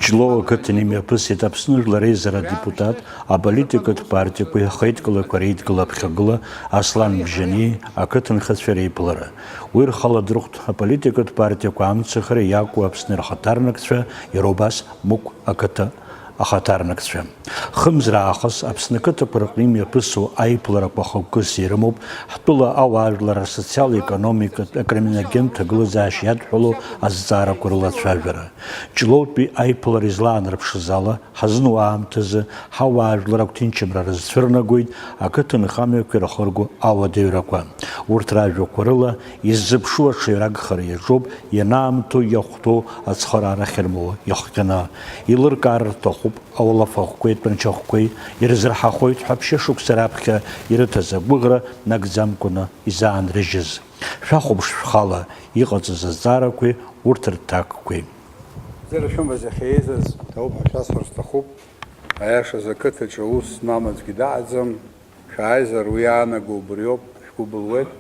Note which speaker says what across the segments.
Speaker 1: Ҷлоу ақыҭан имҩаԥысит Аԥсны Жәлар Еизара адепутат, аполитикатә партиақәа ихеидкылақәа реидкыла-ԥхьагыла Аслан Бжьани ақыҭанхацәа реиԥылара. Уи рхаладырхәт аполитикатә партиақәа амцахара иакәу Аԥсны рхаҭарнакцәа, иара убас Мықә ақыҭа ахаҭарнакцәа. Хымзраахыс Аԥсны ақыҭақәа рҟны имҩаԥысуа аиԥыларақәа хықәкыс ирымоуп ҳтәыла ауаажәлар асоциал-економикатә акриминогентә ҭагылазаашьа иадҳәало азҵаарақәа рылацәажәара. Ҷлоутәи аиԥылара излаанарԥшыз ала, ҳазнуа аамҭазы ҳауаажәлар агәҭынчымра рызцәырнагоит ақыҭан ахамҩақәа ирахырго ауадаҩрақәа. Урҭ ражәақәа рыла иззыԥшу аҽаҩрагхара иаҿоуп ианаамҭоу иахәҭоу ацхыраара ахьырмоуа иахҟьаны. Илыркаар рҭахуп ауалафахәқәеи тәанчахәқәеи ирзырҳахоит ҳәа ԥшьышықәса раԥхьа ирыҭаз агәыӷра нагӡамкәаны изаанрыжьыз. Шәахәаԥш шәхала иҟаҵаз азҵаарақәеи урҭ рҭакқәеи.
Speaker 2: Зыршәымбаз иахьеизаз ҭауп ҳәа шәасҳәар сҭахуп. Аиашаз ақыҭаҿы ус змам аӡәгьы даҟаӡам. Шәааизар уи аанаго убриоуп, шәгәы былуеит.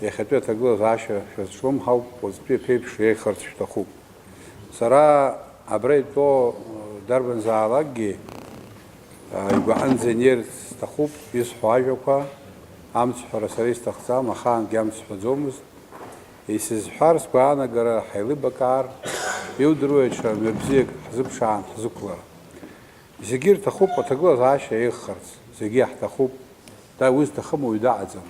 Speaker 2: Иахьатәи аҭагылазаашьа шәазҿлымҳауп, уаҵәтәи аԥеиԥш еиӷьхарц шәҭахуп. Сара абра итәоу дарбанзаалакгьы игәаҟынӡа инеирц сҭахуп исҳәо ажәақәа. Амцҳәара сара исҭахӡам, ахаангьы амцҳәаӡомызт. Исызҳәар сгәаанагара ҳаилибакаар, иудыруеит ҽа мҩабзиак ҳзыԥшаан ҳзықәлара. Зегьы ирҭахуп аҭагылазаашьа еиӷьхарц, зегьы иаҳҭахуп, уи зҭахым уаҩ даҟаӡам.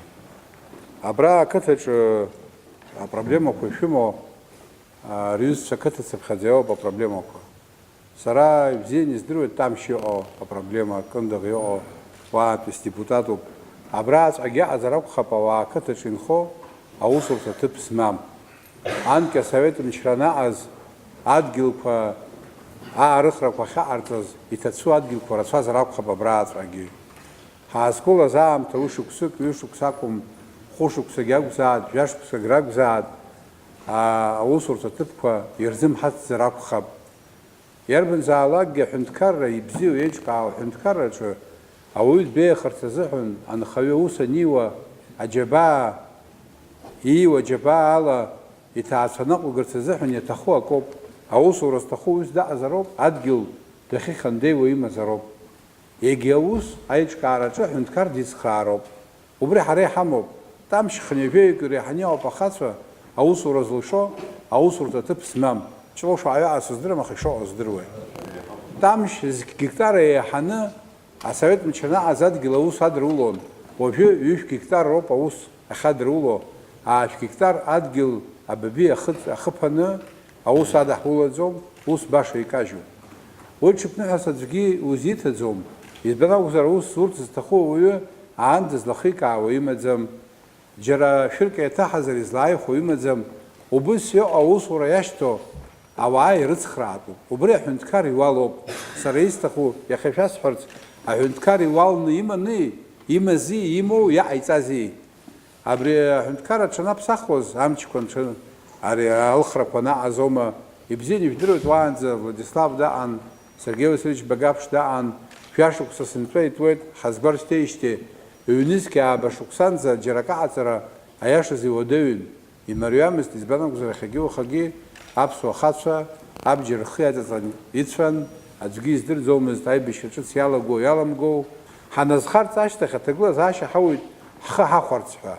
Speaker 2: Абра ақыҭаҿы апроблемақәа ишәымоу рҩызцәа ақыҭацыԥхьаӡа иоуп апроблемақәа. Сара ибзианы издыруеит тамшь иҟоу апроблема, кындыӷ иҟоу уаантәи сдепутатуп. Абраҵәҟьагьы аҟазар акәхап ауаа ақыҭаҿы инхо аусурҭа ҭыԥ змам. Анкьа асовет мчра анаҟаз адгьылқәа аарыхрақәа ахьаҟарҵаз иҭацәу адгьылқәа рацәазар акәхап абраҵәҟьагьы. Ҳаазқәылаз аамҭа уи шықәсык, ҩышықәс акәым, хәышықәсагьы акәзаат, жәашықәсак ракәзаат, аусурҭа ҭыԥқәа ирзымҳацзар акәхап. Иарбанзаалакгьы аҳәынҭқарра ибзиоу еиҿкаау аҳәынҭқарраҿы ауаҩы дбеиахарц азыҳәан анхаҩы аус аниуа аџьабаа ииуа аџьабаа ала иҭаацәа ныҟәыгарц азыҳәан иаҭаху акоуп. Аусура зҭаху ус даҟазароуп, адгьыл дахьихандеиуа имазароуп. Егьи аус аиҿкаараҿы аҳәынҭқар дицхраароуп. Убри ҳара иҳамоуп. Тамшь хынҩажәаҩык иреиҳаны апахацәа аусура зылшо аусурҭа ҭыԥ змам. Ҷлоу шаҟаҩаҟа сыздырам, аха ишоуҟьо здыруеит. Тамшь гектар еиҳаны асовет мчра анаҟаз адгьыл аус адырулон. Уажәы 1 гектар роуп аус ахьадыруло. 1 гектар адгьыл абаби ахыԥаны аус адаҳулаӡом, ус баша икажьуп. Уи ҽыԥныҳәас аӡәгьы узиҭаӡом. Избан акәзар аус зурц зҭаху ауаҩы аанда злахикаауа имаӡам, џьара шәырк еиҭаҳазар излааихәо имаӡам. Убыс иҟоу аусура иашьҭоу ауаа ирыцхраатәуп. Убри аҳәынҭқар иуалоуп. Сара исҭаху иахьа шәасҳәарц, аҳәынҭқар иуалны имани, имази, имоу, иаҟаиҵази. Абри аҳәынҭқар аҽанаԥсахуаз амчқәа ари алхрақәа наҟаз аума ибзианы ижәдыруеит уаанӡа Владислав даҟан, Сергей Васильевич Багаԥш даҟан, шәашықәса сынтәа итуеит ҳазгәаршьҭеижьҭеи ҩнызқьи ааба шықәсанӡа џьара акаҟаҵара аиашаз иуадаҩын. Имариамызт, избан акәзар иахьагьы уахагьы аԥсуа ахацәа абџьар рхы иаҵаҵан ицәан, аӡәгьы издырӡомызт аибашьра ҿыц иалагоу иаламгоу. Ҳаназхарц ашьҭахь аҭагылазаашьа ҳауит ҳхы ҳахәарц ҳәа.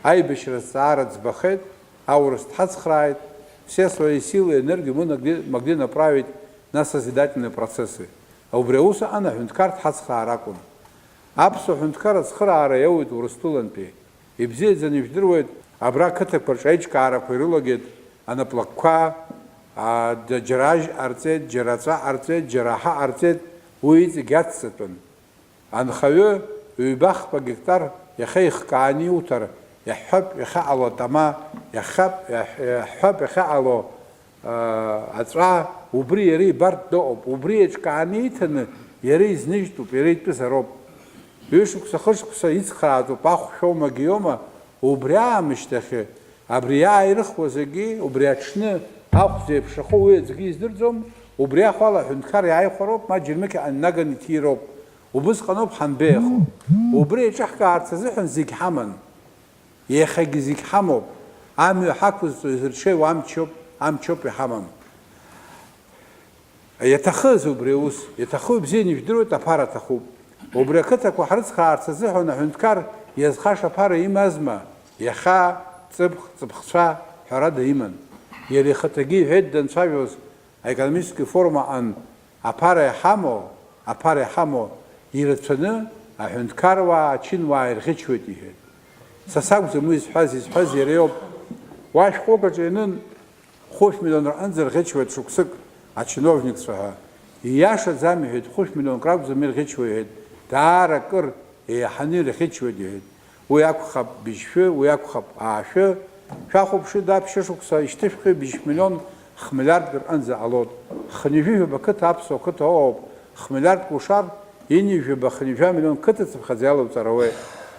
Speaker 2: Аибашьра зҵаара ӡбахеит, аурыс дҳацхрааит, все свои силы и энергию мы могли направить на созидательные процессы. Убри аус аҟны аҳәынҭқар дҳацхраар акәын. Аԥсуа аҳәынҭқар ацхыраара иауит Урыстәылантәи. Ибзиаӡаны ижәдыруеит, абра ақыҭақәа рҿы аиҿкаарақәа ирылагеит, анаплакқәа, џьара ажь ҟарҵеит, џьара ҵәа ҟарҵеит, џьара ҳа ҟарҵеит, уи иҵегь ацҵатәын. Анхаҩы ҩба-хԥа гектар иахьа ихкааны иуҭар, иаҳҳәап иахьаҟало атама, иаҳҳәап иахьаҟало аҵәа, убри иара ибартә дыҟоуп. Убри еиҿкааны иҭаны иара изныжьтәуп, иара итәызароуп. Ҩышықәса хышықәса ицхраатәуп, ахәшәоумагьы иоума, убри аамышьҭахь абри иааирыхуа зегьы, убри аҽны ахә зеиԥшрахо уи аӡәгьы издырӡом. Убри ахәала аҳәынҭқар иааихәароуп, ма џьармыкьа ҟаннаган иҭироуп. Убысҟаноуп ҳанбеиахо. Убри еиҿаҳкаарц азыҳәан зегь ҳаман. Иахьагьы зегь ҳамоуп. Амҩа ҳақәызҵо изырҽеиуа амчоуп иҳамам. иаҭахыз убри аус, иаҭаху бзианы ижәдыруеит аԥара аҭахуп. Убри ақыҭақәа ҳрыцхаарц азыҳәан аҳәынҭқар иазхаша аԥара имазма, иаха ҵыԥхцәа ҳәарада иман. Иара ихаҭагьы иҳәеит данцәажәоз аекономически форумаҟан аԥара иҳамоу ирацәаны аҳәынҭқаруаа, ачынуаа ирӷьычуеит иҳәеит. Са сакәӡам уи изҳәаз иара иоуп. Уа шәҟәык ианын 5 миллион рҟынӡа рӷьычуеит шықәсык ачиновникцәа ҳәа. Ииашаӡам иҳәеит, 5 миллионк ракәӡам ирӷьычуа иҳәеит. Даара акыр еиҳаны ирӷьычуеит иҳәеит. Уи акәхап быжьшәы, уи акәхап аашәы. Шәахәаԥшы дап 6 шықәса ишьҭышәхи быжь миллион 5 миллиардк рҟынӡа ҟалоит. Хынҩажәижәаба қыҭа аԥсуа қыҭа оуп. 5 миллиардк ушар, инижәаба хынҩажәа миллион қыҭацыԥхьаӡа иалоуҵар ауеит.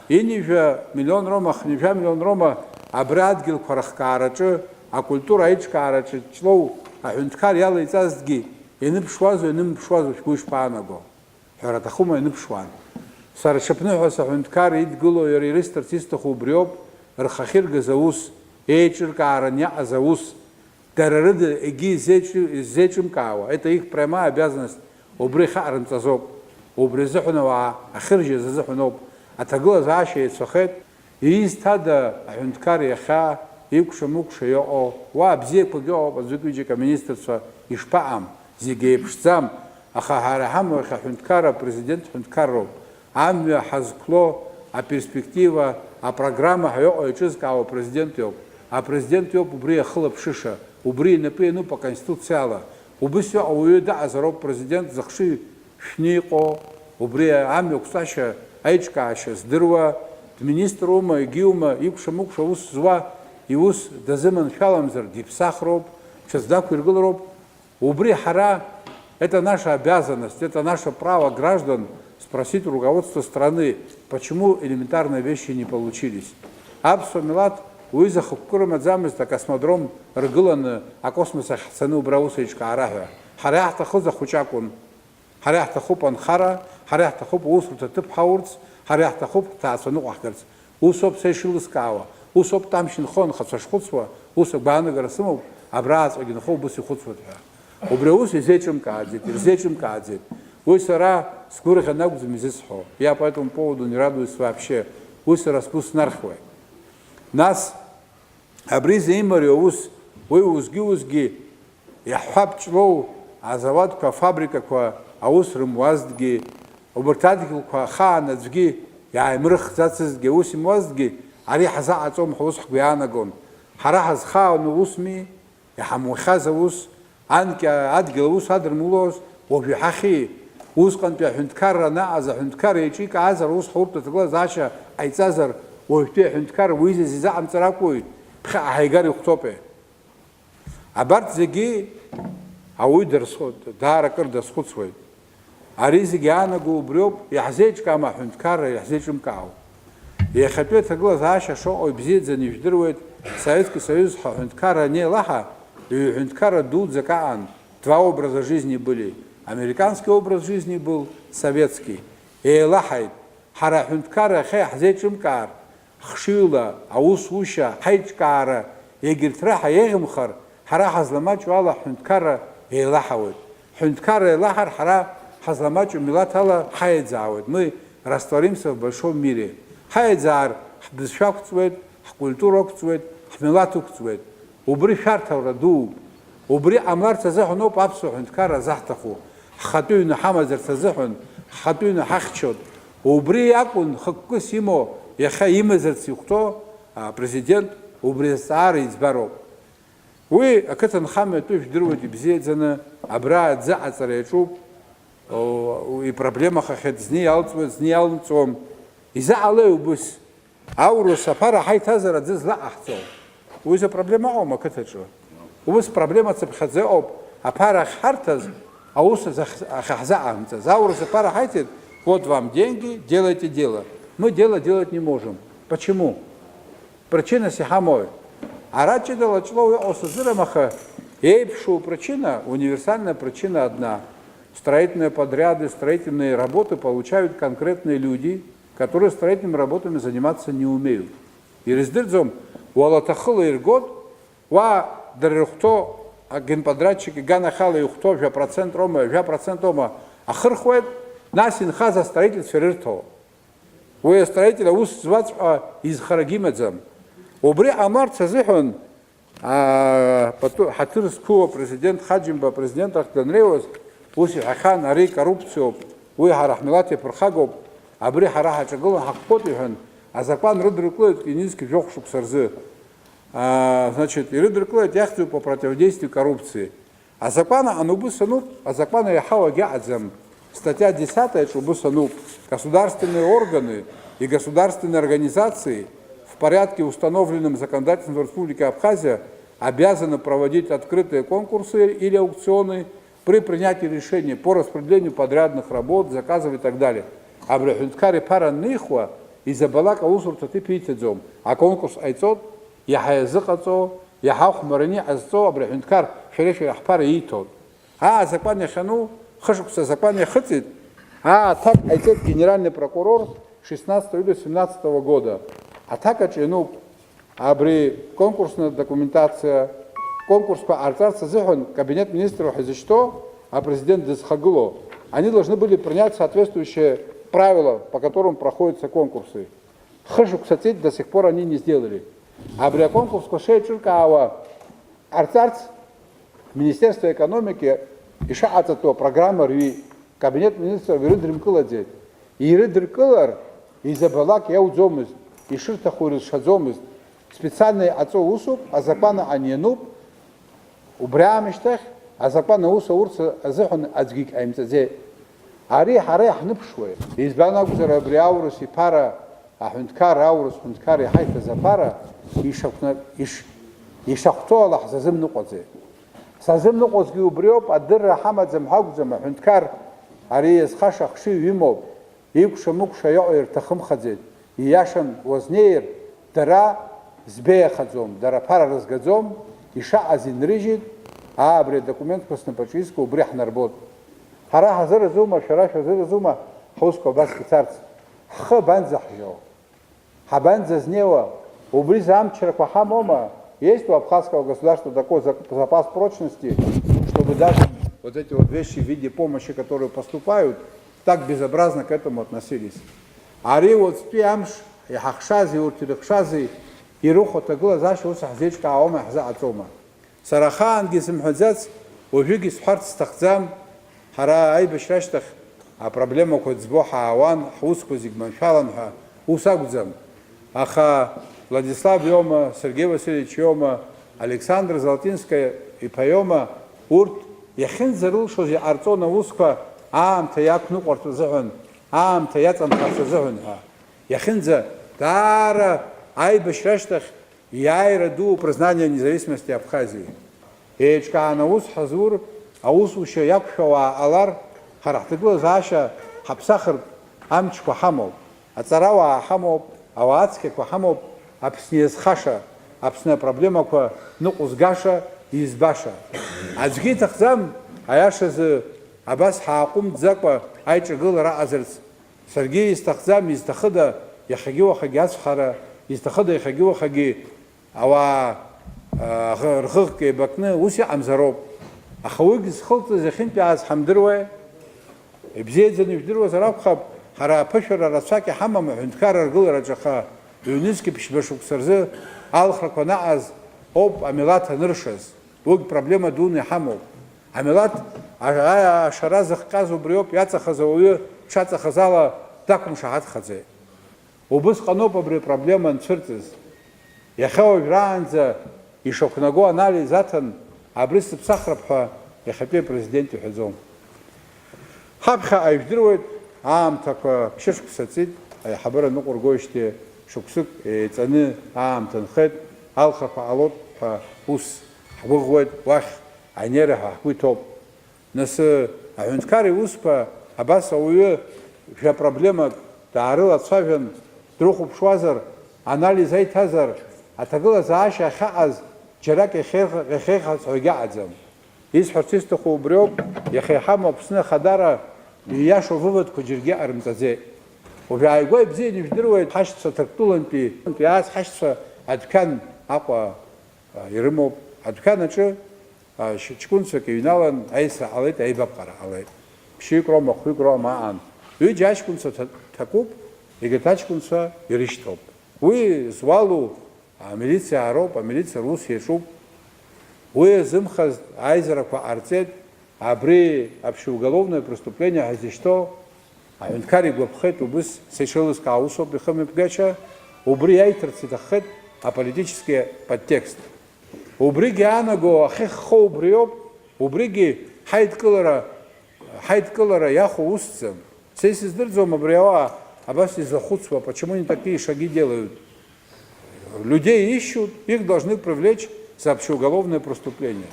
Speaker 2: Инижәа миллион рома, хынҩажәа миллион рома абри адгьылқәа рыхкаараҿы, акультура аиҿкаараҿы ҷлоу аҳәынҭқар иалеиҵазҭгьы ианыԥшуазу ианымԥшуазу шәгәы ишԥаанаго? Ҳәара аҭахума ианыԥшуан. Сара ҽыԥныҳәас аҳәынҭқар идгыло иара ирысҭарц исҭаху убри ауп, рхахьы иргаз аус, еиҿыркааран иаҟаз аус, дара рыда егьи иззеиҿымкаауа. Это их прямая обязанность, убри ихаҟарымҵазоуп. Убри азыҳәан ауаа ахьыржьаз азыҳәан ауп. Аҭагылазаашьа еицәахеит, изҭада аҳәынҭқар иахьа икәша-мыкәша иҟоу, уа бзиақәак иҟоуп, аӡәык-ҩыџьак аминистрцәа ишԥаҟам, зегьы еиԥшӡам, аха ҳара ҳамоу иахьа аҳәынҭқар апрезидент ҳәынҭқарроуп. Амҩа ҳазқәло аперспектива, апрограмма ҳәа иҟоу еиҿызкаауа апрезидент иоуп. Апрезидент иоуп убри ахылаԥшыша, убри инапы иануп аконституциала. Убыс иҟоу ауаҩы даҟазароуп президент зыхшыҩ шәны иҟоу, убри амҩа қәҵашьа аиҿкаашьа здыруа, дминиструма, егьиума, икәша-мыкәша аус зуа, иус дазыманшәаламзар диԥсахроуп, ҽазнақәиргылароуп. Убри ҳара, это наша обязанность, это наше право граждан спросить руководство страны, почему элементарные вещи не получились. Аԥсуа милаҭ уи захықәкы рымаӡамызт акосмодром ргыланы акосмос ахь ҳцаны убри аус аиҿкаара ҳәа. Ҳара иаҳҭахыз ахәыҷы акәын. Ҳара иаҳҭахуп анхара, ҳара иаҳҭахуп аусурҭа ҭыԥ ҳаурц, ҳара иаҳҭахуп ҭаацәаныҟәа ҳгарц. Ус ауп са ишеилыскаауа, ус ауп тамшь инхо нхацәа шхәыцуа, ус агәаанагара сымоуп, абрааҵәҟьагьы инхо убыс ихәыцуеит ҳәа. Убри аус изеиҿымкааӡеит, ирзеиҿымкааӡеит. Уи сара сгәырӷьа накәӡам изысҳәо. Я по этому поводу не радуюсь вообще. Уи сара сгәы снархьуеит. Нас абри зеимариоу аус, уи усгьы иаҳҳәап ҷлоу азавадқәа, афабрикақәа аус рымуазҭгьы, убарҭ адгьылқәа ахаан аӡәгьы иааимрыхӡацызҭгьы, аус имуазҭгьы, ари ҳазаҟаҵом ҳәа ус ҳгәы иаанагон. Ҳара ҳазхаауаны усми, иҳамухьаз аус, анкьа адгьыл аус адырмулоз, уажә иҳахьи, усҟантәи аҳәынҭқарра анаҟаз аҳәынҭқар еиҿикаазар, ус ҳурҭ аҭагылазаашьа ҟаиҵазар, уажәтәи аҳәынҭқар уизаз изаҟамҵар акәуит, ԥхьаҟа ҳаигар ихәҭоупе. Абарҭ зегьы ауаҩы даара акыр дазхәыцуеит. Ари зегьы иаанаго убри ауп, иаҳзеиҿкаам аҳәынҭқарра иаҳзеиҿымкаау. Иахьатәи аҭагылазаашьа шаҟау ибзиаӡаны ижәдыруеит, Советский Союз аҳәынҭқарра анеилаҳа, аҳәынҭқарра дуӡӡак аҟан, два образа жизни были. Американский образ жизни был советский. Еилаҳаит, ҳара аҳәынҭқарра иахьа иаҳзеиҿымкаар, хшыҩла, аусушьа, ҳаиҿкаара, егьырҭ раҳа еиӷьымхар, ҳара ҳазламаҷу ала ҳәынҭқарра еилаҳауеит. Ҳәынҭқарра еилаҳар, ҳара ҳазламаҷу милаҭ ала ҳаиӡаауеит. Мы растворимся в большом мире. Ҳаиӡаар, ҳбызшәа ықәҵуеит, ҳкультура ықәҵуеит, ҳмилаҭ ықәҵуеит. Убри шәарҭаура дууп. Убри ҟамларц азыҳәан ауп аԥсуа ҳәынҭқарра захҭаху. Ҳхатәы ҩны ҳамазарц азыҳәан, ҳхатәы ҩны ҳахьчот. Убри акәын хықәкыс имоу, иахьа имазарц ихәҭоу апрезидент, убри азҵаара иӡбароуп. Уи ақыҭанхамҩа атәы ижәдыруеит ибзиаӡаны, абра аӡы аҵара иаҿуп, ипроблемахахьеит, зны иалҵуеит, зны иалымҵуам. Изаҟалеи убыс? Аурыс аԥара ҳаиҭазар аӡы злаҟаҳҵо. Уи за проблема аума ақыҭаҿы. Убыс проблема цыԥхьаӡа ыҟоуп, аԥара ахьҳарҭаз, аус ахьаҳзаҟамҵаз. Аурыс аԥара ҳаиҭеит, вот вам деньги, делайте дело. Мы дело делать не можем. Почему? Причина сиҳамои. Арачидала члоу осозырамаха, эйпшу причина, универсальная причина одна. Строительные подряды, строительные работы получают конкретные люди, которые строительными работами заниматься не умеют. И раздырдзом, уалатахыла иргод, ва дарирхто агенподрядчик иганахала иухто 2% рома, 2% рома, ахырхует, нас инхаза строитель ферирто. Вы строитель ус звать из Харагимедзам. Убри Амар Цазихон, Хатырского президент Хаджимба, президент Ахтанреус, уси Ахан, Ари коррупцию, вы Харахмилати Прхагов, Абри Хараха Чагула Хакпотихан, а закон Рудриклоид Кининский Жохшук Сарзы. Значит, и Рудриклоид яхту по противодействию коррупции. А закона Анубусануб, а закона Яхава Гядзам, статья 10, Шубусануб, государственные органы и государственные организации в порядке, установленном законодательством Республики Абхазия, обязаны проводить открытые конкурсы или аукционы при принятии решений по распределению подрядных работ, заказов и так далее. А брехунткари пара нихва из-за балака усурта ты питедзом, а конкурс айцот, яхаязыкацо, яхахмарани азцо, а брехунткар шереши ахпара итот. А закон яхану, хашукса закон яхацит, а так айцот генеральный прокурор 16 июля 17 года. А так ну, абри конкурсная документация, конкурс по артарца зихон, кабинет министров что, а президент Десхагуло, они должны были принять соответствующие правила, по которым проходятся конкурсы. Хышу, кстати, до сих пор они не сделали. А при конкурс кошечурка артарц, Министерство экономики, и шаата то программа РВИ, кабинет министров Ирыдрымкыладзе. И Ирыдрымкылар, из-за балак я удзомыз, и ширтахурис шадзомыз, специальные отцов усуп, а закона аньянуб, убрямиштах, а закона уса урса азехон адзгик аймцазе. Ари харех нипшве. Избана гузара бриаурус и пара, а хунткар аурус, хунткар и хайта запара, и шахто аллах зазим нуқозе. Сазим нуқозги убриоп, аддырра хамад замхагузам, хунткар, ари езхаша хши вимов, икша мукша яир тахым хадзет. И яшан вознеир, дара збея хадзом, дара пара разгадзом, и ша азин рижит, а абри документ краснопочистку убрях нарбот. Хара хазыр зума, шараш хазыр зума, хуско баски царц. Ха банза хжо. Ха банза знева, убри замчера пахамома. Есть у абхазского государства такой запас прочности, чтобы даже вот эти вот вещи в виде помощи, которые поступают, так безобразно к этому относились. Ари вот спиамш, и хахшази, уртирихшази, и рухо тагла заши усахзечка аома хза ацома. Сарахан гисимхадзац, ужиги схарт стахзам, хара ай бешраштах, а проблема хоть сбоха аван, хуску зигманшаланха, усагудзам. Аха Владислав Йома, Сергей Васильевич Йома, Александр Золотинская и Пайома, урт, яхин зарул, что же арцона усква, ам таяк нуқарту захун, ам таяцам хасу захун. Яхинза, дара, ай бешраштах, яйра ду признание независимости Абхазии. Эчка анаус хазур, аус уша якшава алар, харахтыгла заша, хапсахар, амчква хамов, ацарава хамов, авацке квахамов, апснез хаша, апсна проблема ква нуқус гаша и избаша. Аджги тахзам, аяшаз абас хаакум дзаква, айча гылара азерц. Сергей истахзам, истахада, яхагива хаги асхара, истахада яхагива хаги, ава рхыхке бакны, уси амзароб. Ахауги схылта захин пиаз хамдырвай, бзедзани вдырва зарабхаб, хара пашара расаки хамам, хунткара гылара джаха, юнинский пишбашук сарзы, алхракона аз, об амилат ныршаз. Уг проблема дуны хамов. Амилат шара захказу бриоп, яца хазауя, шаца хазала, такум шахат хазе. Убыс канопа бри проблема нцвертыз. Яхау гранза, и шокнаго анализ атан, а бристып сахрабха, яхапе президенту хазом. Хабха айвдирует, ам таква пшешку сацит, ай хабара нуқур гойште, шуксук, цаны, ам танхет, алхапа алот, па ус, хабугует, вах, айнера хахуй топ. Нас ахунткари успа, абаса уе, вся проблема, таарыл ацфавен, друхуб швазар, анализ айтазар, а тагыла зааша хааз, джарак ехеха цойгаадзам. Из харцистаху убрёб, ехехама псна хадара, яшо вывод куджирге армтазе. وفي بزين يفدروا حشت ترتولن في بياس حشت أدكان أقوى يرمو أدكان شو ҷкәынцәак иҩналан аисра ҟалеит, аибаԥҟара ҟалеит. Ԥшьҩык роума, хәҩык роума аан. Ҩыџьа аҷкәынцәа ҭакуп, егьырҭ аҷкәынцәа ирышьҭоуп. Уи зуалу амилициаароуп, амилициа рус иаҿуп. Уи азымхаз аизарақәа ҟарҵеит, абри аԥшьугаловное преступление ҳазышьҭоу аҳәынҭқар игәаԥхеит, убыс сеишелыскаа усоуп ихымҩаԥгача, убри аиҭарц иҭаххеит аполитический подтекст. Убригьы аанаго ахьыххо убриоуп, убригьы ҳаидкылара иахо усӡам. Са исыздырӡом абри ауаа абас изахәыцуа, почему они такие шаги делают. Людей ищут, их должны привлечь за общеуголовное преступление.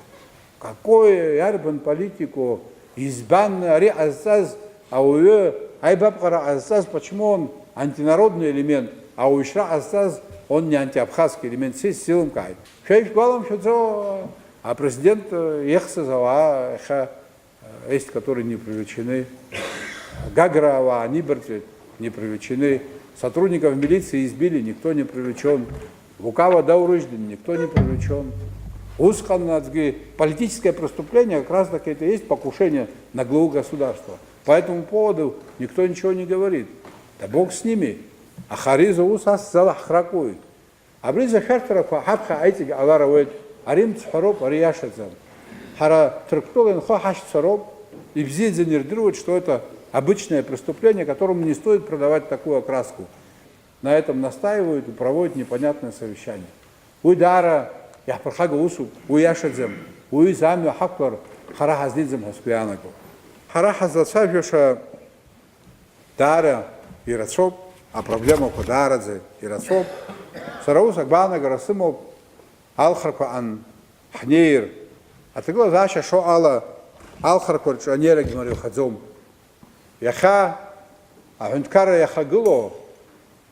Speaker 2: Какой ярбан политику избан ари азаз, а уе айбабкара азаз, почему он антинародный элемент, а у ишра азаз он не антиабхазский элемент, все силам кайт. Шейх Балам Шуцо, а президент Ехсазава, есть, которые не привлечены. Гаграва, Нибертвит не привлечены. Сотрудников милиции избили, никто не привлечен. Вукава Даурыждин, никто не привлечен. Усканнацги, политическое преступление, как раз таки это и есть покушение на главу государства. По этому поводу никто ничего не говорит. Да Бог с ними. А Хариза Усас Залах Хракует. А Бриза Хартарафа Хабха Айтиг Аларавет, Арим Цхароп, Ариашадзам. Хара Трактолен Хахаш Цароп, и Бзидзе нервирует, что это обычное преступление, которому не стоит продавать такую окраску. На этом настаивают и проводят непонятное совещание. Уйдара, Яхпархага Усу, Уяшадзем, Уизамю Хаквар, Харахаздидзем Хаскуянаку. Харахаздацавиша Дара и Рацоп, а проблема по Дарадзе и Рацоп. Сараус Акбана Гарасымов, Алхарка Ан Хнейр. А ты глаза шо Алла Алхарка Чанера Гимарю Хадзом. Яха, аҳәынҭқарра иахагыло,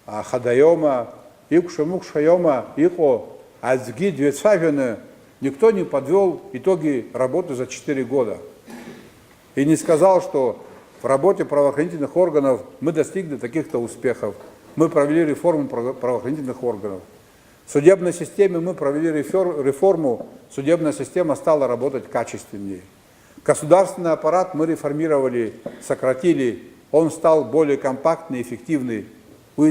Speaker 2: ахадаиома, икәша-мыкәшаиома иҟоу аӡәгьы дҩацәажәаны, никто не подвел итоги работы за 4 года. И не сказал, что в работе правоохранительных органов мы достигли таких-то успехов. Мы провели реформу правоохранительных органов. В судебной системе мы провели реформу, судебная система стала работать качественнее. Государственный аппарат мы реформировали, сократили, он стал более компактный, эффективный. У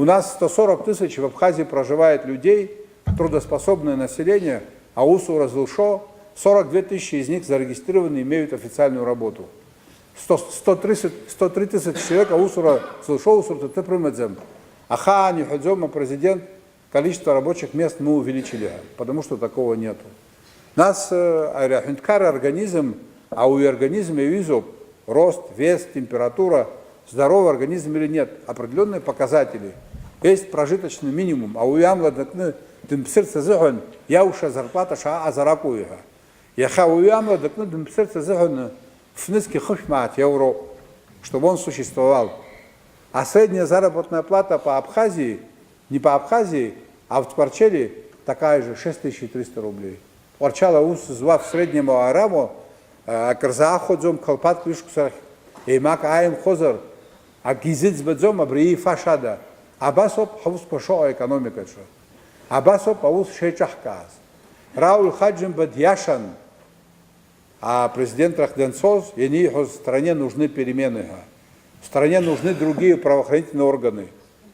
Speaker 2: нас 140 тысяч в Абхазии проживает людей, трудоспособное население, а УСУ разлшо, 42 тысячи из них зарегистрированы, имеют официальную работу. 103 тысячи человек, а УСУ разлшо, УСУ тепримедзем. Ахани, Хадзома, президент, количество рабочих мест мы увеличили, потому что такого нету. Нас аэроахвинткар организм, а у организма я вижу рост, вес, температура, здоровый организм или нет, определенные показатели. Есть прожиточный минимум, а у ямла сердце зыгон, я уж зарплата ша азаракуиха. Яха у ямла сердце зыгон в низкий хушмат евро, чтобы он существовал. А средняя заработная плата по Абхазии, не по Абхазии, а в Творчеле такая же, 6300 рублей. Орчала ус звав среднему араму, Карзааходзом, Калпат Клишкусар, Эймак Аем Хозар, а Гизиц Бедзом, Абрии Фашада, Абасоп Хаус Пашо экономика. Абасоп Аус Шейчахказ. Рауль Хаджим Бадьяшан, а президент Рахденцоз, и в стране нужны перемены. В стране нужны другие правоохранительные органы,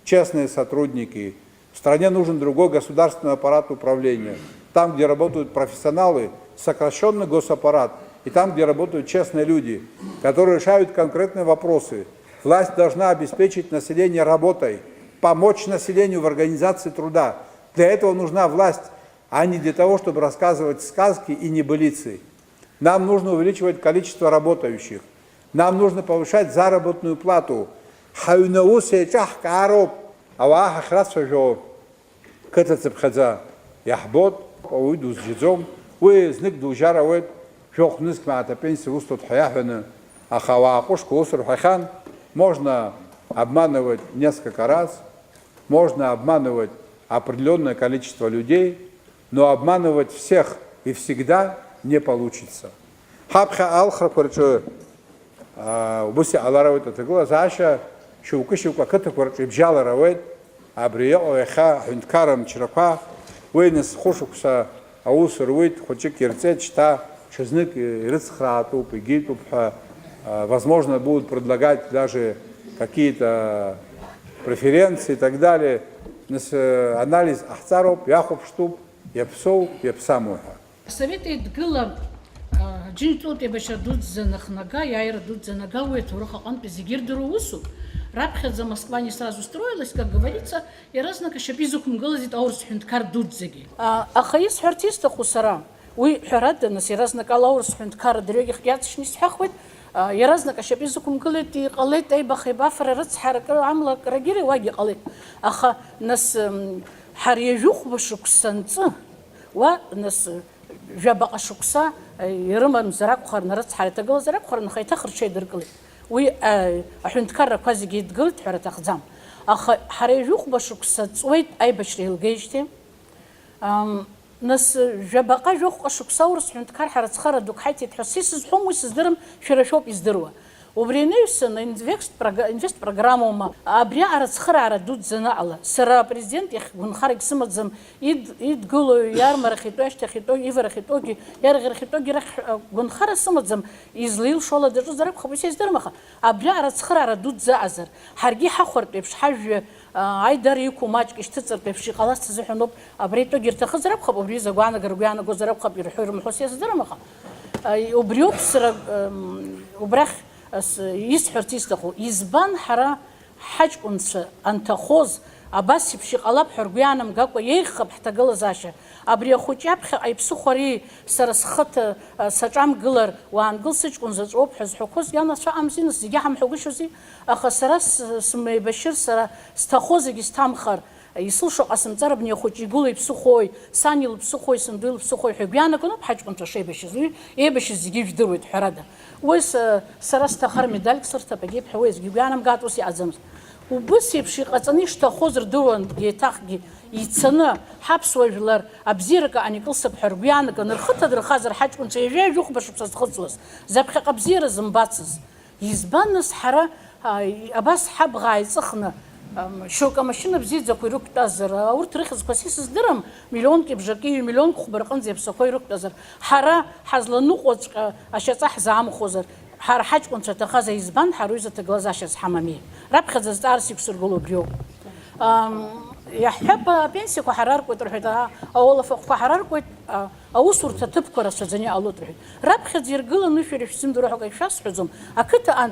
Speaker 2: честные сотрудники. В стране нужен другой государственный аппарат управления. Там, где работают профессионалы, сокращенный госаппарат, и там, где работают честные люди, которые решают конкретные вопросы. Власть должна обеспечить население работой, помочь населению в организации труда. Для этого нужна власть, а не для того, чтобы рассказывать сказки и небылицы. Нам нужно увеличивать количество работающих. Нам нужно повышать заработную плату. Яхбот, уйду с жидзом, уезник дужара уед, шох ниск маата пенсии устот хаяхвена, а хаваакушку уср хахан. Можно обманывать несколько раз, можно обманывать определенное количество людей, но обманывать всех и всегда не получится. Хабха алхра порчу, убуси аларавит это глазаша, шукушука ката порчу бжала равит, абрия оеха хинткарам чирапа. Уэнес хошукса аус руит, хәыҷык ирҵеит, шьҭа ҽазнык ирыцхраатәуп, егьитәуп ҳәа, возможно, будут предлагать даже какие-то преференции и так далее. Анализ ахцароп, яхопштуп, япсоу, япсамуха.
Speaker 3: Совет идгыла джинтут ебаша дудзе нахнага, яйра дудзе нага, уэтуруха он пизигирдеру усу. Рабхедza Москва не сразу строилась, как говорится, и разнака шапизукум галазит аурс хюнткар дудзеги. Ахаис хартиста хусара, уи хюрадданас, и разнака лаурс хюнткар дрёгих ятшнис хахвет, и разнака шапизукум галит, и галит ай бахибафра рацхарак амла карагири ваги галит. Аха нас харьежух башуксанца, ва нас жабака шукса, и рыман заракухар нарацхарит, агал заракухар нахайтахар чайдыргали. وي حنتكرر كوازي جيد قلت حرة أخزام حريجوخ بشوكسات سويت أي بشري الجيشتي ناس جبقة جوخ أشوكساورس حنتكرر حرة خرد دوك حيتي تحسيس زحوم ويسدرم شرشوب يزدروا وبرينيوسن инвест программу ма абрия арацхара арадут занала сара президент их гунхарик сымадзам ид гулу ярмархито эштехито ивархитоги яргерхитоги рах гунхара сымадзам излил шола дежу зараб хабусез дермаха абрия арацхара арадут заазар харги хахварт беш хажве айдар ику мачки штцер беш қалас зухноб абрито гиртах зараб хаб обри загуана гаргуяна го зараб хаб ирхур мухосез дермаха обриоп сара обрах يسحرتيستخو يزبان حرا حاج أنس أنت خوز أباسي بشي قلب حرقيانا مقاقوا يخب حتى قل زاشا أبري أخو جابخي أي بسخوري سرسخت سجام قلر وان قل سج أنزج أوب حز حكوز يانا شا أمزين سيجاهم حوقشوزي أخا سرس سمي بشير سرا ستخوزي يستامخر يسلشو قسم تربني أخوتي يقولي بسخوي سانيل بسخوي سندويل بسخوي حبيانا كنا بحاج كنت شيء بشيزوي إيه بشيز يجيب دروي حرادة ويس سرست خر مدالك صرت بجيب حويز جيبيانا مقاطوسي عزمز وبس يبشي قصنيش تخوزر دون يتاخجي يتصنع حبس وجلر أبزيرك أني قصة بحربيانا كنا الخطة در خازر حاج كنت يجي يوخ بشوف تخلص زبخ قبزير زنباتز يزبان نس حرا أباس حب غاي سخنة شو كماشينا بزيد زكوي روك تازر أور ترخص قسيس درم مليون كبجاكي مليون خبرقان زي بسكوي روك تازر حرا حزل نقوش أشياء صح زعم خوزر حرا حاج كنت تخاز يزبان حرويزة تجلز أشياء حمامية رب خزز تعرس يكسر قلو بريو يحب بينسي كحرار كوت رحتها أول فوق حرار كوت أو صورة تبكر سجني الله ترحت رب خزز يرجل نشر في سند روحه كيشاس حزم أكتر أن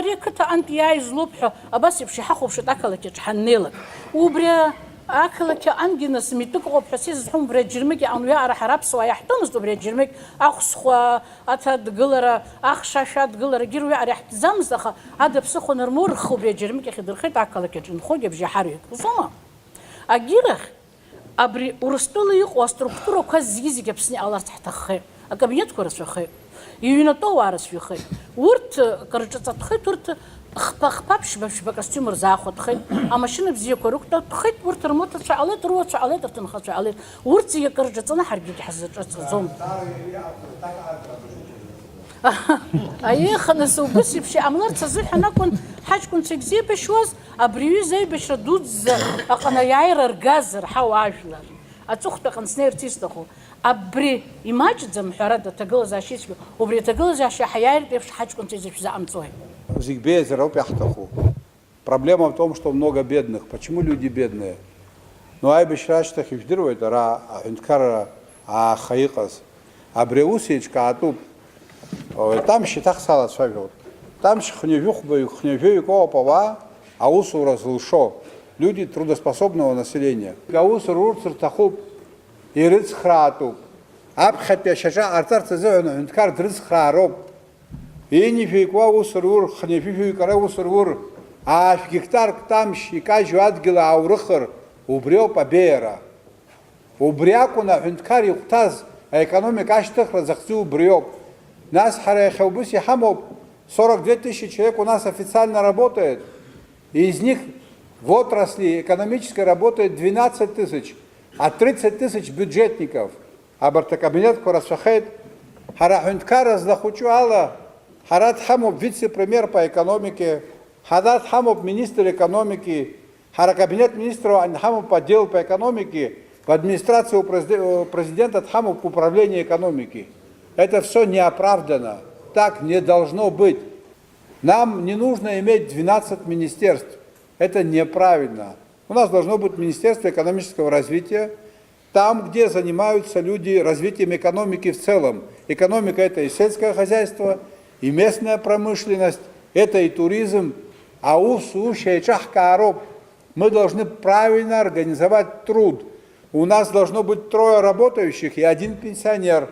Speaker 3: ريكتا أنت يا زلوبها أباسي بشي حخو بشي تاكلك تحنيلك وبريا أكلك أنجنا سميتك أو بحسيس حوم بريا جرمك أنو يا أرح رابس ويا حتونس بريا جرمك أخسخوا أتاد قلرة أخشاشات قلرة جيرو يا أرح تزامز أخا هذا بسخو نرمور خو بريا جرمك أخي درخيت أكلك جنخو يبجي حريك وصلا أجيرخ أبري ورستولي يقوى ستركتورو كازيزي كبسني الله تحت خير أكابينت كورس خير يونتو وارس في خير ورت كرجت خيط ورت خبابش بكاستيومر زاخد خيط اما شنو بزي كروك خيط ورت رموت شعلت روت شعلت تنخ شعلت ورت يا كرجت انا حرجت حزت زوم اي خنس وبس بشي عملت تصيح انا كنت حاج كنت زي بشوز ابريو زي بشردود اقنا يعير رجازر حواجلر أتوخت قنصنير تيستخو أبري إيماجد زم حرادة تقول زاشيش وبري تقول زاشي حياة بيفش حاج كنت زي زعم توه.
Speaker 2: Зигбезер опяхтаху. Проблема в том, что много бедных. Почему люди бедные? Ну ай бешраштах и вдруг ра хунткара хаикас. Абреусичка атуп. Там считах салат шавет. Там шхневюх бою хневюй копова, а усу разлушо. Люди трудоспособного населения. Гаус рурцер тахуб и рыцхрату. Абхапя шаша артар цезену хунткар дрыцхрароп. И не фейква усрур, хнефифи кара усрур. А в гектар тамш и кажу адгила аурыхыр убрёл побера. Убряку на хунткар юктаз, а экономика аштыхра захцу убрёл. Нас харехаубуси хамоб 42 тысячи человек у нас официально работает. И из них в отрасли экономической работает 12 тысяч, а 30 тысяч бюджетников. Абартакабинет Корасахет, Харахунткар разлахучуала, Харат Хамов вице-премьер по экономике, Харат Хамов министр экономики, Харакабинет министров Анхамов по делу по экономике, в администрации у президента Тхамов управление экономики. Это все неоправданно. Так не должно быть. Нам не нужно иметь 12 министерств. Это неправильно. У нас должно быть Министерство экономического развития, там, где занимаются люди развитием экономики в целом. Экономика – это и сельское хозяйство, и местная промышленность, это и туризм. Мы должны правильно организовать труд. У нас должно быть 3 работающих и 1 пенсионер,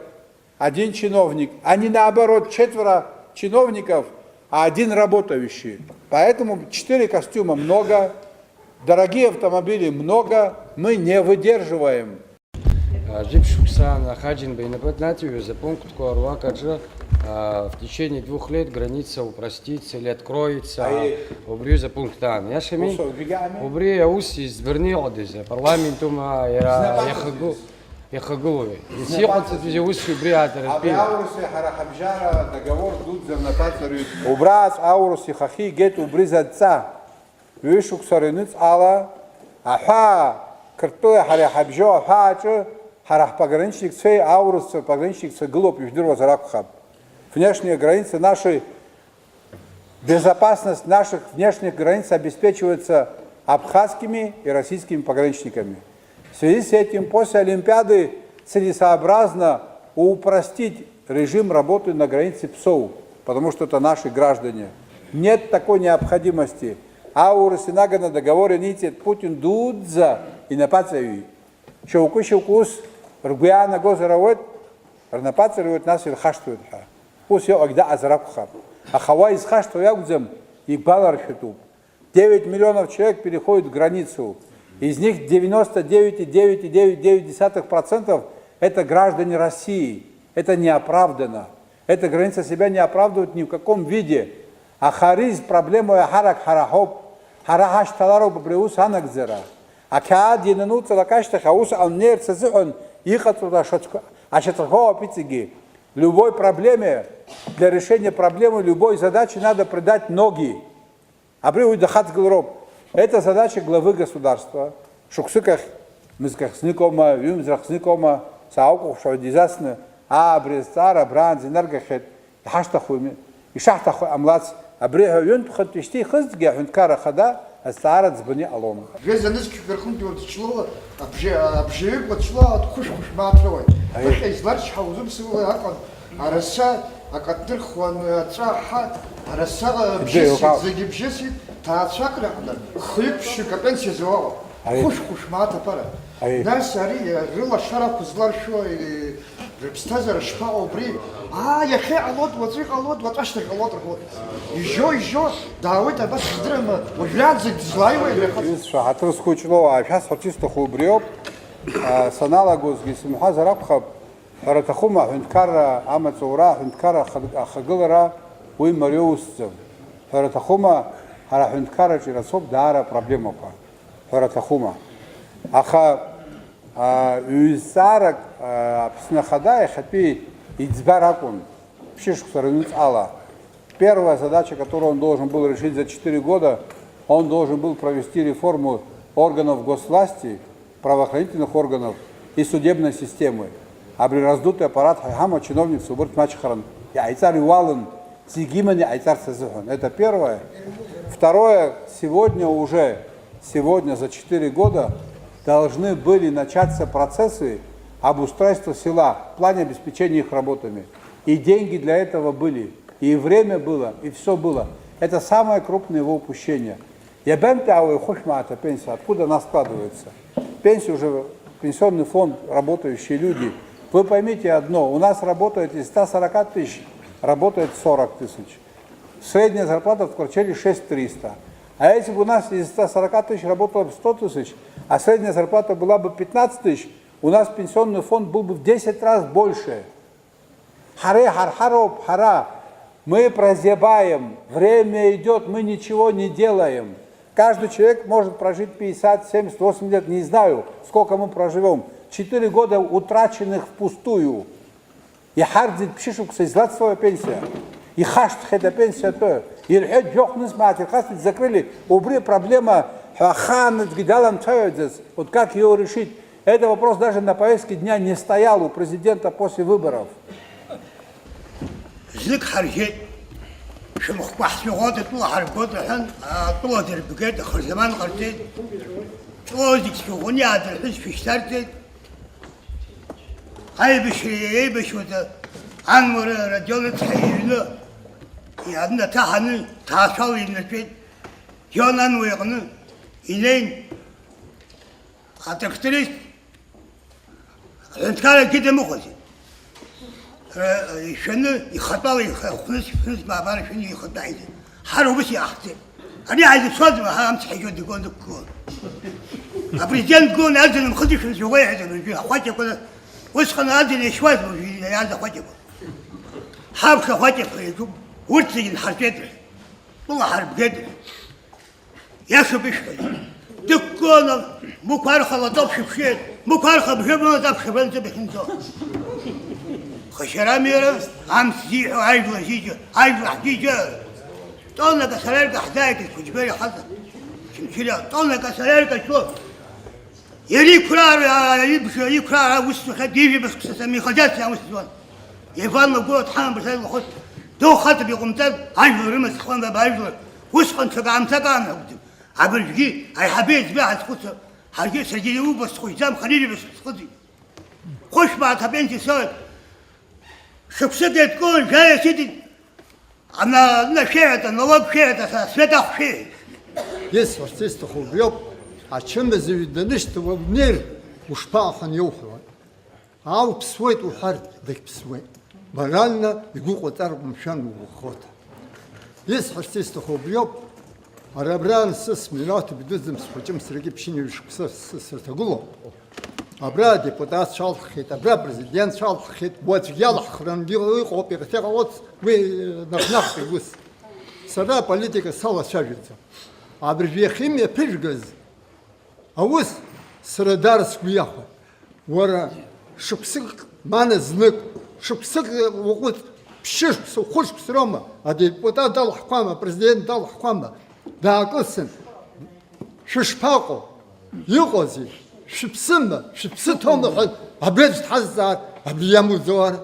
Speaker 2: 1 чиновник, а не наоборот 4 чиновников, а 1 работающий. Поэтому 4 костюма много, дорогие автомобили много, мы не выдерживаем.
Speaker 4: В течение 2 лет граница упростится или откроется. Убри за пунктан. Я шами. Убри я уси изберни одезе. Парламентум я хагулове. Если хотите взять уси убри атерпи.
Speaker 2: Договор тут за нотариус. Убрать ауруси хахи гет убри за ца. Вишук саринец ала. Аха картоя халя хабжо аха. Харах пограничник цей аурус пограничник цей глоб юждирва заракхаб. Внешние границы нашей, безопасность наших внешних границ обеспечивается абхазскими и российскими пограничниками. В связи с этим после Олимпиады целесообразно упростить режим работы на границе ПСОУ, потому что это наши граждане. Нет такой необходимости. Аурус и нага на договоре нитит Путин дудза и напацави. Шаукус ргуяна гозаравет, рнапацаривают нас и хаштуют. Пусть я огда азракхаб. А хава из хашту ягудзам и баларшитуб. 9 миллионов человек переходят границу. Из них 99,999% это граждане России. Это неоправданно. Эта граница себя не оправдывает ни в каком виде. А хариз проблему харак харахоп. Харахаш талару бабриус анакзера. А каад янануца лакашта хаус алнер цезион. Ихатуда ашатрхова пицеги. Любой проблеме, для решения проблемы, любой задачи надо придать ноги. Это задача главы государства. Шуксыках, мызках сникома, юмзрах сникома, сауков шавдизасны, брестара, бран, зинаргахет, хаштахуми, и шахтаху амлац, абреха юнтхат ишти хыздге, юнткара хада, астаарат збани алома.
Speaker 5: Весь занески верхунки вот чло, обживек вот чло, от хуш-хуш маатровой. Только из ларч хаузум сывой акон, а раса, а катрхуан цаха, а раса загибжеси, та цакрахна, хлебщик, а пенсия звала. Хуш-хуш маата пара. Нас ари, рыла шарапу зларшо, и репстазер шпао бри. Я хе алот, вот зих алот, вот аштах алот рхот. Еще, да вы тогда сдрема, вот вязик злаивай.
Speaker 2: Шахатр скучно, а сейчас хотите хубриоп, саналагус гисмуха зарабхаб, харатахума хунткара амацура, хунткара хагылара, уй мариусцев. Харатахума харахунткара чирасоп дара проблема па. Харатахума. Аха юсарак пснахада хапи Ицбаракун, Ала. Первая задача, которую он должен был решить за 4 года, он должен был провести реформу органов госвласти, правоохранительных органов и судебной системы. А при раздутый аппарат хайхама чиновник суборт мачхаран. Это первое. Второе, сегодня за 4 года должны были начаться процессы обустройства села в плане обеспечения их работами. И деньги для этого были, и время было, и все было. Это самое крупное его упущение. Пенсия, откуда она складывается? Пенсия уже, пенсионный фонд, работающие люди. Вы поймите одно, у нас работает из 140 тысяч, работает 40 тысяч. Средняя зарплата в квартире 6300. А если бы у нас из 140 тысяч работало бы 100 тысяч, а средняя зарплата была бы 15 тысяч, у нас пенсионный фонд был бы в 10 раз больше. Мы прозябаем, время идет, мы ничего не делаем. Каждый человек может прожить 50, 70, 80 лет, не знаю, сколько мы проживем. 4 года утраченных впустую. И хардит пшишук соизлад своя пенсия. И хашт хеда пенсия то. И рхед жохнус матер, хастит закрыли. Убри проблема хахан с гидалом чайодзес. Вот как ее решить? Этот вопрос даже на повестке дня не стоял у президента после выборов.
Speaker 6: زك حرجة شو مخبح شغاد طلع حركات الحين طلع دربكات آخر زمان قرتين طلع زك شغوني عاد الحس في اشترتين هاي بشري بشوده عمر رجال تحيلنا يعني تحن تحصل النبي جانا ويقنا إلين هتكترث أنت كان كده مخزي شنو يخطأ يخنس ما بعرف شنو يخطأ عيده حرو بس يحتى أنا عايز صدمة أمس حيجود يكون دكتور البريزيدنت يكون أذن مخدش في الجوية هذا بيجي أخواتي كله وسخن أذن شوية بيجي هذا أخواتي حابك أخواتي يجوا ورتي الحركات والله حرب قدر يا شو بيشوي دكتور مو كارخة لا طبش بشيء مو كارخة بشيء ما طبش بنت بحنتو خشراميرة عم تزيح وعايز وزيجة عايز وحديجة طلنا كسرارك حدايك الكجباري حظا شمشيلا طلنا كسرارك شو يري كرار يبشو كرار وسط خديجي بس تسمي خجات يا وسط يفضل نقول تحمل بس الخط دو خط بيقومتان عايز رمس خوان ببايز وسخن سقام سقام عبرجي اي حبيت بها تخص حاجه سجلوا بس خجام خليلي بس خدي خش بعد بنتي سوي شخصيتي تكون جايه سيدي انا شيعة النواب شيعة سيدة شيعة
Speaker 5: يس ارتست خوبيوب عشان بزيدنشت وبنير وشباخن يوحوا عاو بسويت وحرد ديك بسويت برالنا يقول قطر مشان وخوت يس ارتست خوبيوب عربران سس ميلات بدزم سحجم سرقي بشيني وشكسر سرتقولو أبرا ديبوتات شال خيت أبرا بريزيدنت شال خيت بوت يلا خرن ديو قوبي تغوت وي نخنخ بيوس سرا بوليتيكا سالا شاجيتا أبرجي خيميا بيجغز أوس سرا دارس وياخو ورا شبسك مانا زنك شبسك وقت بشش خوش بسروما ديبوتات دال حكومة بريزيدنت دال حكومة دا قسم ششباقو يغوزي شبسمة شبستهم عبريد تحزر عبري يامو زوار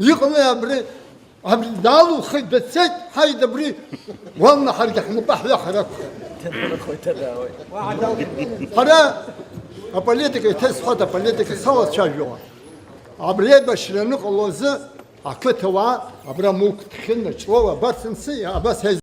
Speaker 5: يقوم عبري عبري دالو خيد بسيت هاي دبري والله حرق مباح يا حرق حرا البوليتيكا تسحط البوليتيكا سوا تشاجوا عبري بشرنق الله زي عكتوا عبرا موك تخلنا شوا بس نسي بس